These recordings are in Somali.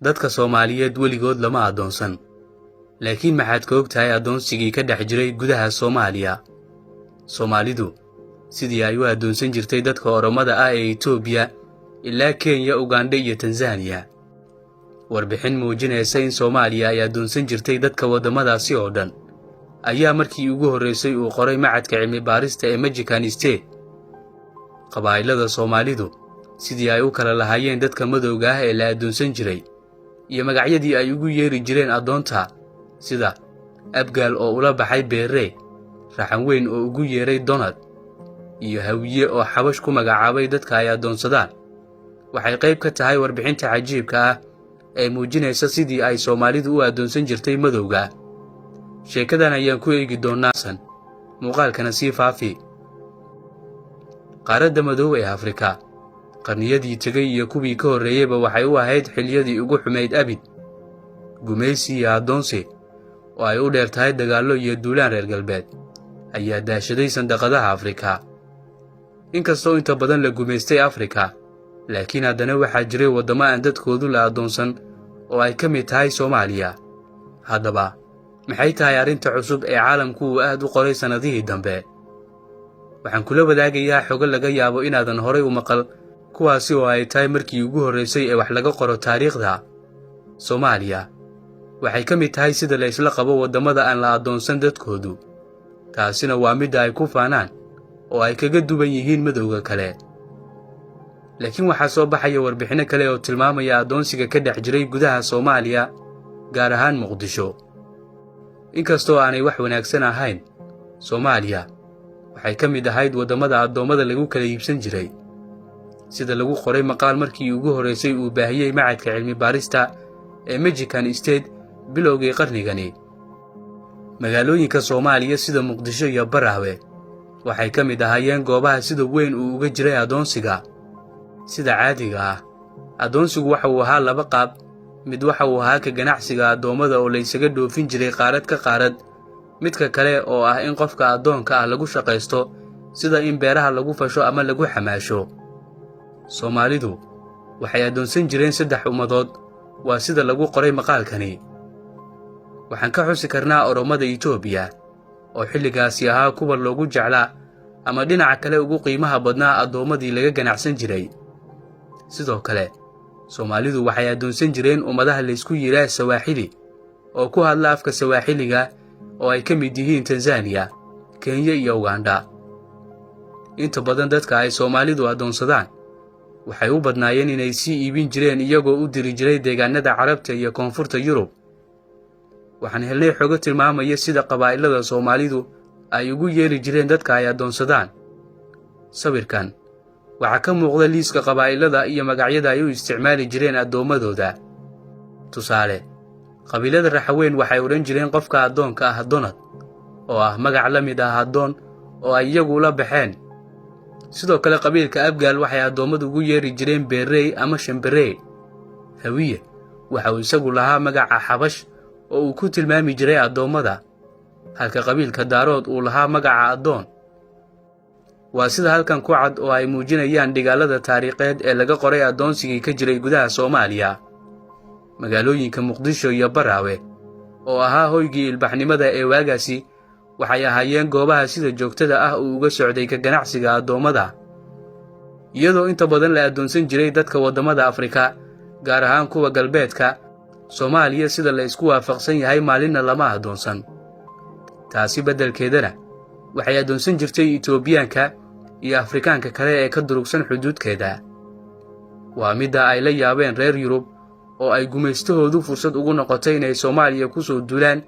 dadka Soomaaliyeed weligood lama adoonsan, laakiin maxaad ka ogtahay adoonsigii ka dhex jiray gudaha Soomaaliya? Soomaalidu sidii ay u adoonsan jirtay dadka Oromada ah ee Itoobiya ilaa Kenya, Uganda iyo Tanzania. Warbixin muujinaysa in Soomaaliya ay adoonsan jirtay dadka wadamadaasi oo dhan ayaa markii ugu horeysay uu qoray Macadka Cilmi Baarista ee Michigan State. Qabaa'ilada Soomaalidu sidii ay u kala lahaayeen dadka madowga ah ee la adoonsan jiray iyo magacyadii ay ugu yeeri jireen adoonta, sida Abgaal oo ula baxay Beere, Raxan Weyn oo ugu yeeray Donald, iyo Hawiye oo Xabash ku magacaabay dadka ay adoonsadaan, waxay qayb ka tahay warbixinta cajiibka ah ee muujinaysa sidii ay Soomaalidu u adoonsan jirtay madowga. Sheekadan ayaan ku eegi doonaa muuqaalkana sii faafi. Qaaradda madow ee Afrika qarniyadii tegay iyo kuwii ka horreeyayba waxay u ahayd xilliyadii ugu xumeyd abid. Gumaysi iyo adoonsi oo ay u dheer tahay dagaallo iyo duulaan reer galbeed ayaa daashaday sandaqadaha Afrika. Inkastoo inta badan la gumaystay Afrika, laakiin haddana waxaa jiray wadamo aan dadkoodu la adoonsan oo ay ka mid tahay Soomaaliya. Haddaba maxay tahay arrinta cusub ee caalamku uu aad u qoray sanadihii dambe? Waxaan kula wadaagayaa xogo laga yaabo inaadan horay u maqal, kuwaasi oo ay tahay markii ugu horeysay ee wax laga qoro taariikhda. Soomaaliya waxay ka mid tahay sida la isla qabo wadamada aan la adoonsan dadkoodu. Taasina waa mid ay ku faanaan oo ay kaga duwan yihiin madowga kale. Laakiin waxaa soo baxaya warbixino kale oo tilmaamaya adoonsiga ka dhex jiray gudaha Soomaaliya, gaar ahaan Muqdisho. Inkastoo aanay wax wanaagsan ahayn, Soomaaliya waxay ka mid ahayd wadamada adoomada lagu kala iibsan jiray, sida lagu qoray maqaal markii ugu horeysay uu baahiyay Macadka Cilmi Baarista ee Michigan State bilowgii qarnigani. Magaalooyinka Soomaaliya sida Muqdisho iyo Baraawe waxay ka mid ahaayeen goobaha sida weyn uu uga jiray adoonsiga. Sida caadiga ah, adoonsigu waxa uu ahaa laba qaab. Mid waxa uu ahaa ka ganacsiga adoomada oo la isaga dhoofin jiray qaarad ka qaarad, midka kale oo ah in qofka adoonka ah lagu shaqaysto, sida in beeraha lagu fasho ama lagu xamaasho. Soomaalidu waxay adoonsan jireen 3 ummadood, waa sida lagu qoray maqaalkani. Waxaan ka xusi karnaa Oromada Itoobiya oo xilligaasi ahaa kuwa loogu jeclaa ama dhinaca kale ugu qiimaha badnaa adoomadii laga ganacsan jiray. Sidoo kale, Soomaalidu waxay adoonsan jireen ummadaha la isku yiraahdo Sawaaxili oo ku hadla afka Sawaaxiliga oo ay ka mid yihiin Tanzania, Kenya iyo Uganda. Inta badan dadka ay Soomaalidu adoonsadaan waxay u badnaayeen inay sii iibin jireen iyagoo u diri jiray deegaanada Carabta iyo Koonfurta Yurub. Waxaan helnay xogo tilmaamaya sida qabaa'ilada Soomaalidu ay ugu yeeri jireen dadka ay adoonsadaan. Sawirkan waxaa ka muuqda liiska qabaa'ilada iyo magacyada ay u isticmaali jireen adoomadooda. Tusaale, qabiilada Raxan Weyn waxay odhan jireen qofka adoonka ah Donald, oo ah magac la mid ah adoon oo ay iyagu la baxeen. Sidoo kale qabiilka Abgaal waxay adoomadu ugu yeeri jireen Beere ama Shambere. Hawiye waxa uu isagu lahaa magaca Xabash oo uu ku tilmaami jiray adoomada, halka qabiilka Daarood uu lahaa magaca adoon. Waa sida halkan ku cad oo ay muujinayaan dhigaalada taariikheed ee laga qoray adoonsigii ka jiray gudaha Soomaaliya. Magaalooyinka Muqdisho iyo Baraawe oo ahaa hoygii ilbaxnimada ee waagaasi waxay ahaayeen goobaha sida joogtada ah uu uga socday ka ganacsiga adoomada. Iyadoo inta badan la adoonsan jiray dadka wadamada Afrika, gaar ahaan kuwa galbeedka, Soomaaliya sida la isku waafaqsan yahay maalinna lama adoonsan. Taasi beddelkeedana waxay adoonsan jirtay Itoobiyaanka iyo Afrikaanka kale ee ka durugsan xuduudkeeda. Waa midda ay la yaabeen reer Yurub oo ay gumaystahoodu fursad ugu noqotay inay Soomaaliya ku soo duulaan,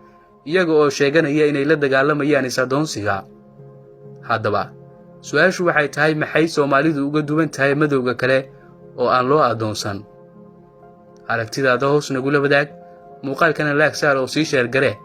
iyaga oo sheeganaya inay la dagaalamayaan is-adoonsiga. Haddaba, su'aashu waxay tahay maxay Soomaalidu uga duwan tahay madowga kale oo aan loo adoonsan? Aragtidaada hoos nagula wadaag, muuqaalkana like saar oo sii sheer gare